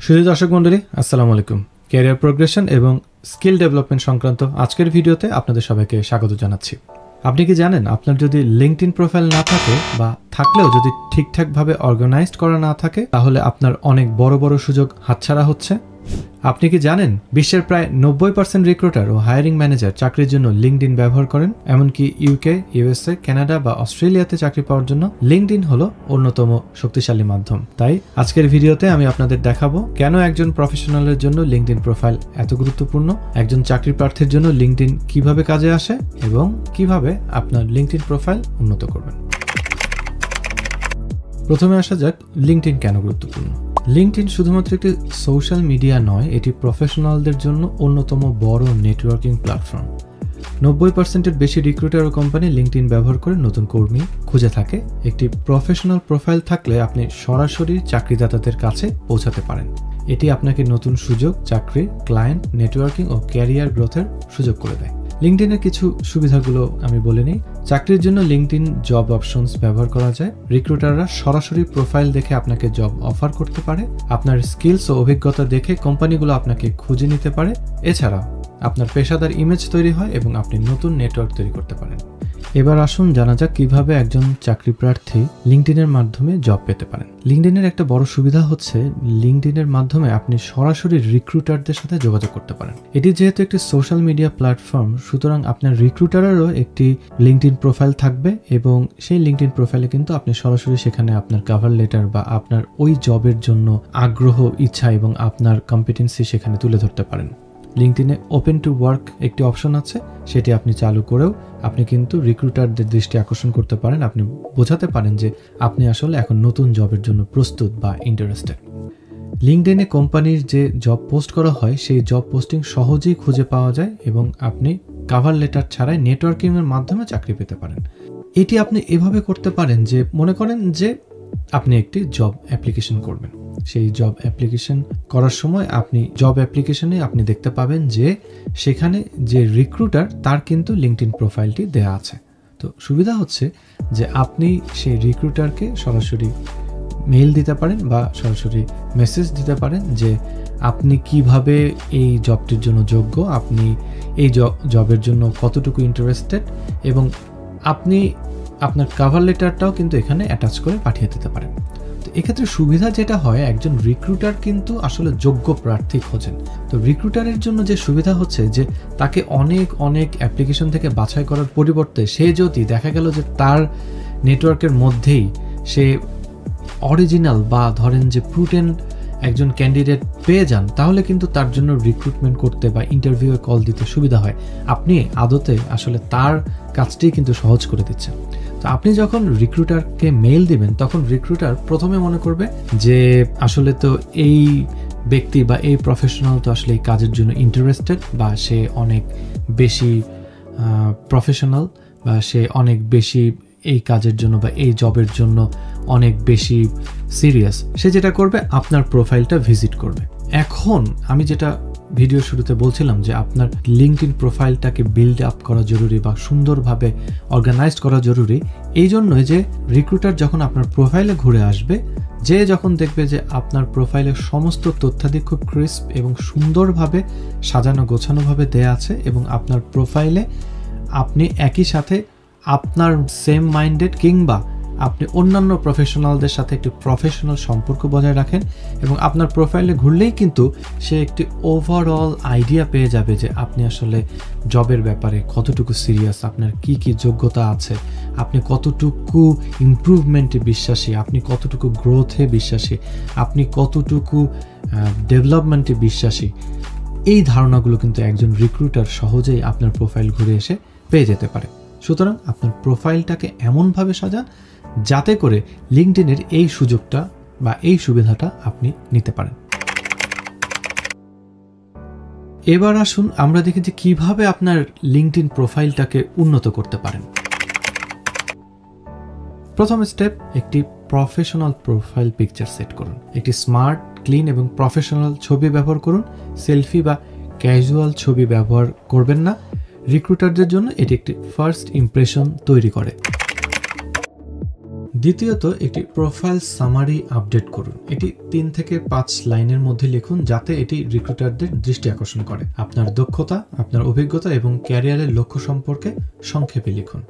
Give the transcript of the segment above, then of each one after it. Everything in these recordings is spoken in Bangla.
শুধু দর্শক মণ্ডলী আসসালামু আলাইকুম। ক্যারিয়ার প্রোগ্রেশন এবং স্কিল ডেভেলপমেন্ট সংক্রান্ত আজকের ভিডিওতে আপনাদের সবাইকে স্বাগত জানাচ্ছি। আপনি কি জানেন আপনার যদি লিঙ্কডইন প্রোফাইল না থাকে বা থাকলেও যদি ঠিকঠাকভাবে অর্গানাইজড করা না থাকে তাহলে আপনার অনেক বড় বড় সুযোগ হাতছাড়া হচ্ছে। আপনি কি জানেন বিশ্বের প্রায় 90% রিক্রুটার ও হায়ারিং ম্যানেজার চাকরির জন্য লিঙ্কডইন ব্যবহার করেন, এমনকি ইউকে, ইউএসএ, কানাডা বা অস্ট্রেলিয়াতে চাকরি পাওয়ার জন্য লিঙ্কডইন হলো অন্যতম শক্তিশালী মাধ্যম। তাই আজকের ভিডিওতে আমি আপনাদের দেখাবো কেন একজন প্রফেশনালের জন্য লিঙ্কডইন প্রোফাইল এত গুরুত্বপূর্ণ, একজন চাকরি প্রার্থীর জন্য লিঙ্কডইন কিভাবে কাজে আসে এবং কিভাবে আপনার লিঙ্কডইন প্রোফাইল উন্নত করবেন। প্রথমে আসা যাক লিঙ্কডইন কেন গুরুত্বপূর্ণ। লিঙ্কডইন শুধুমাত্র একটি সোশ্যাল মিডিয়া নয়, এটি প্রফেশনালদের জন্য অন্যতম বড় নেটওয়ার্কিং প্ল্যাটফর্ম। 90%-এর বেশি রিক্রুটার ও কোম্পানি লিঙ্কডইন ব্যবহার করে নতুন কর্মী খুঁজে থাকে। একটি প্রফেশনাল প্রোফাইল থাকলে আপনি সরাসরি চাকরিদাতাদের কাছে পৌঁছাতে পারেন। এটি আপনাকে নতুন সুযোগ, চাকরি, ক্লায়েন্ট, নেটওয়ার্কিং ও ক্যারিয়ার গ্রোথের সুযোগ করে দেয়। লিঙ্কডইনের কিছু সুবিধাগুলো আমি বলে নিই। চাকরির জন্য লিঙ্কডইন জব অপশনস ব্যবহার করা যায়। রিক্রুটাররা সরাসরি প্রোফাইল দেখে আপনাকে জব অফার করতে পারে। আপনার স্কিলস ও অভিজ্ঞতা দেখে কোম্পানিগুলো আপনাকে খুঁজে নিতে পারে। এছাড়াও আপনার পেশাদার ইমেজ তৈরি হয় এবং আপনি নতুন নেটওয়ার্ক তৈরি করতে পারেন। এবার আসুন জানা যাক কিভাবে একজন চাকরি প্রার্থী লিঙ্কডইনের মাধ্যমে জব পেতে পারেন। লিঙ্কডইনের একটা বড় সুবিধা হচ্ছে লিঙ্কডইনের মাধ্যমে আপনি সরাসরি রিক্রুটারদের সাথে যোগাযোগ করতে পারেন। এটি যেহেতু একটি সোশ্যাল মিডিয়া প্ল্যাটফর্ম, সুতরাং আপনার রিক্রুটারেরও একটি লিঙ্কডইন প্রোফাইল থাকবে এবং সেই লিঙ্কডইন প্রোফাইলে কিন্তু আপনি সরাসরি সেখানে আপনার কভার লেটার বা আপনার ওই জবের জন্য আগ্রহ, ইচ্ছা এবং আপনার কম্পিটেন্সি সেখানে তুলে ধরতে পারেন। লিঙ্কডইনে ওপেন টু ওয়ার্ক একটি অপশন আছে, সেটি আপনি চালু করেও আপনি কিন্তু রিক্রুটারদের দৃষ্টি আকর্ষণ করতে পারেন। আপনি বোঝাতে পারেন যে আপনি আসলে এখন নতুন জবের জন্য প্রস্তুত বা ইন্টারেস্টেড। লিঙ্কডইনে কোম্পানির যে জব পোস্ট করা হয় সেই জব পোস্টিং সহজেই খুঁজে পাওয়া যায় এবং আপনি কভার লেটার ছাড়াই নেটওয়ার্কিংয়ের মাধ্যমে চাকরি পেতে পারেন। এটি আপনি এভাবে করতে পারেন যে মনে করেন যে আপনি একটি জব অ্যাপ্লিকেশন করবেন। সেই জব অ্যাপ্লিকেশন করার সময় আপনি জব অ্যাপ্লিকেশনে আপনি দেখতে পাবেন যে সেখানে যে রিক্রুটার তার কিন্তু লিঙ্কডইন প্রোফাইলটি দেয়া আছে। তো সুবিধা হচ্ছে যে আপনি সেই রিক্রুটারকে সরাসরি মেইল দিতে পারেন বা সরাসরি মেসেজ দিতে পারেন যে আপনি কিভাবে এই জবটির জন্য যোগ্য, আপনি এই জবের জন্য কতটুকু ইন্টারেস্টেড এবং আপনি আপনার কভার লেটারটাও কিন্তু এখানে অ্যাটাচ করে পাঠিয়ে দিতে পারেন। তো এক্ষেত্রে সুবিধা যেটা হয়, একজন রিক্রুটার কিন্তু আসলে যোগ্য প্রার্থী খোঁজেন। তো রিক্রুটারের জন্য যে সুবিধা হচ্ছে যে তাকে অনেক অ্যাপ্লিকেশন থেকে বাছাই করার পরিবর্তে সে যদি দেখা গেল যে তার নেটওয়ার্কের মধ্যেই সে অরিজিনাল বা ধরেন যে প্রুটেন একজন ক্যান্ডিডেট পেয়ে যান, তাহলে কিন্তু তার জন্য রিক্রুটমেন্ট করতে বা ইন্টারভিউয়ে কল দিতে সুবিধা হয়। আপনি আদতে আসলে তার কাজটি কিন্তু সহজ করে দিচ্ছেন। তো আপনি যখন রিক্রুটারকে মেইল দিবেন তখন রিক্রুটার প্রথমে মনে করবে যে আসলে তো এই ব্যক্তি বা এই প্রফেশনাল তো আসলে এই কাজের জন্য ইন্টারেস্টেড বা সে অনেক বেশি প্রফেশনাল বা সে অনেক বেশি এই কাজের জন্য বা এই জবের জন্য অনেক বেশি সিরিয়াস। সে যেটা করবে আপনার প্রোফাইলটা ভিজিট করবে। এখন আমি যেটা ভিডিও শুরুতে বলছিলাম যে আপনার লিঙ্কডইন প্রোফাইলটাকে বিল্ড আপ করা জরুরি বা সুন্দরভাবে অর্গানাইজড করা জরুরি। এই জন্যই যে রিক্রুটার যখন আপনার প্রোফাইলে ঘুরে আসবে, যে যখন দেখবে যে আপনার প্রোফাইলের সমস্ত তথ্যাদি খুব ক্রিস্প এবং সুন্দরভাবে সাজানো গোছানোভাবে দেয়া আছে এবং আপনার প্রোফাইলে আপনি একই সাথে আপনার সেম মাইন্ডেড কিংবা আপনি অন্যান্য প্রফেশনালদের সাথে একটি প্রফেশনাল সম্পর্ক বজায় রাখেন এবং আপনার প্রোফাইলে ঘুরলেই কিন্তু সে একটি ওভারঅল আইডিয়া পেয়ে যাবে যে আপনি আসলে জবের ব্যাপারে কতটুকু সিরিয়াস, আপনার কি যোগ্যতা আছে, আপনি কতটুকু ইমপ্রুভমেন্টে বিশ্বাসী, আপনি কতটুকু গ্রোথে বিশ্বাসী, আপনি কতটুকু ডেভেলপমেন্টে বিশ্বাসী। এই ধারণাগুলো কিন্তু একজন রিক্রুটার সহজেই আপনার প্রোফাইল ঘুরে এসে পেয়ে যেতে পারে। সুতরাং আপনার প্রোফাইলটাকে এমনভাবে সাজান যাতে করে লিঙ্কডইনের এই সুযোগটা বা এই সুবিধাটা আপনি নিতে পারেন। এবার আসুন আমরা দেখি যে কিভাবে আপনার লিঙ্কডইন প্রোফাইলটাকে উন্নত করতে পারেন। প্রথম স্টেপ, একটি প্রফেশনাল প্রোফাইল পিকচার সেট করুন। একটি স্মার্ট, ক্লিন এবং প্রফেশনাল ছবি ব্যবহার করুন। সেলফি বা ক্যাজুয়াল ছবি ব্যবহার করবেন না। রিক্রুটারদের জন্য এটি একটি ফার্স্ট ইমপ্রেশন তৈরি করে। দ্বিতীয়ত একটি প্রোফাইল সামারি আপডেট করুন। এটি 3 থেকে 5 লাইনের মধ্যে লিখুন, যাতে এটি রিক্রুটারদের দৃষ্টি আকর্ষণ করে। আপনার দক্ষতা, আপনার অভিজ্ঞতা এবং ক্যারিয়ারের লক্ষ্য সম্পর্কে সংক্ষেপে লিখুন।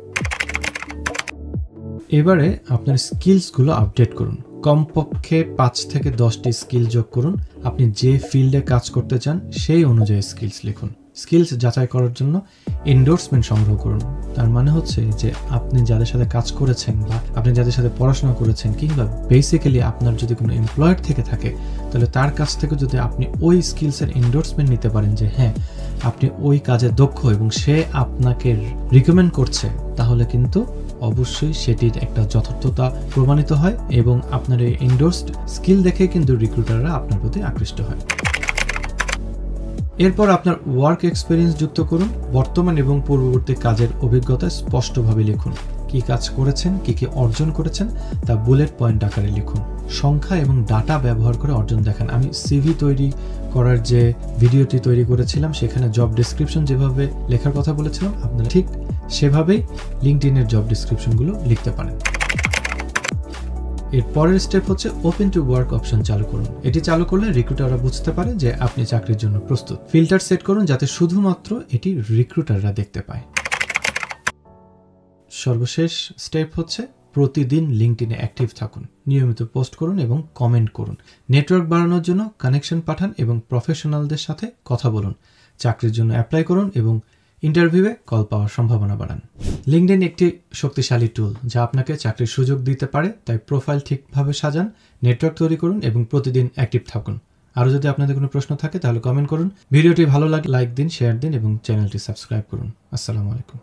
এবারে আপনার স্কিলসগুলো আপডেট করুন। কমপক্ষে 5 থেকে 10টি স্কিল যোগ করুন। আপনি যে ফিল্ডে কাজ করতে চান সেই অনুযায়ী স্কিলস লিখুন। স্কিলস যাচাই করার জন্য এন্ডোর্সমেন্ট সংগ্রহ করুন। তার মানে হচ্ছে যে আপনি যাদের সাথে কাজ করেছেন বা আপনি যাদের সাথে পড়াশোনা করেছেন, কিংবা বেসিক্যালি আপনার যদি কোনো এমপ্লয়ার থেকে থাকে, তাহলে তার কাছ থেকে যদি আপনি ওই স্কিলসের এন্ডোর্সমেন্ট নিতে পারেন যে হ্যাঁ আপনি ওই কাজে দক্ষ এবং সে আপনাকে রিকমেন্ড করছে, তাহলে কিন্তু অবশ্যই সেটির একটা যথার্থতা প্রমাণিত হয় এবং আপনার এই এন্ডোর্সড স্কিল দেখে কিন্তু রিক্রুটাররা আপনার প্রতি আকৃষ্ট হয়। এরপর আপনার ওয়ার্ক এক্সপিরিয়েন্স যুক্ত করুন। বর্তমান এবং পূর্ববর্তী কাজের অভিজ্ঞতা স্পষ্টভাবে লিখুন। কি কাজ করেছেন, কি কি অর্জন করেছেন তা বুলেট পয়েন্ট আকারে লিখুন। সংখ্যা এবং ডাটা ব্যবহার করে অর্জন দেখান। আমি সিভি তৈরি করার যে ভিডিওটি তৈরি করেছিলাম, সেখানে জব ডেসক্রিপশন যেভাবে লেখার কথা বলেছিলাম, আপনারা ঠিক সেভাবেই লিঙ্কডইনের জব ডেসক্রিপশনগুলো লিখতে পারেন। এর পরের স্টেপ হচ্ছে ওপেন টু ওয়ার্ক অপশন চালু করুন। এটি চালু করলে রিক্রুটাররা বুঝতে পারে যে আপনি চাকরির জন্য প্রস্তুত। ফিল্টার সেট করুন যাতে শুধুমাত্র এটি রিক্রুটাররা দেখতে পায়। সর্বশেষ স্টেপ হচ্ছে প্রতিদিন লিঙ্কডইনে অ্যাক্টিভ থাকুন, নিয়মিত পোস্ট করুন এবং কমেন্ট করুন। নেটওয়ার্ক বাড়ানোর জন্য কানেকশন পাঠান এবং প্রফেশনালদের সাথে কথা বলুন। চাকরির জন্য অ্যাপ্লাই করুন এবং ইন্টারভিউয়ে কল পাওয়ার সম্ভাবনা বাড়ান। লিঙ্কডইন একটি শক্তিশালী টুল যা আপনাকে চাকরির সুযোগ দিতে পারে, তাই প্রোফাইল ঠিকভাবে সাজান, নেটওয়ার্ক তৈরি করুন এবং প্রতিদিন অ্যাক্টিভ থাকুন। আরও যদি আপনাদের কোনো প্রশ্ন থাকে তাহলে কমেন্ট করুন। ভিডিওটি ভালো লাগলে লাইক দিন, শেয়ার দিন এবং চ্যানেলটি সাবস্ক্রাইব করুন। আসসালামু আলাইকুম।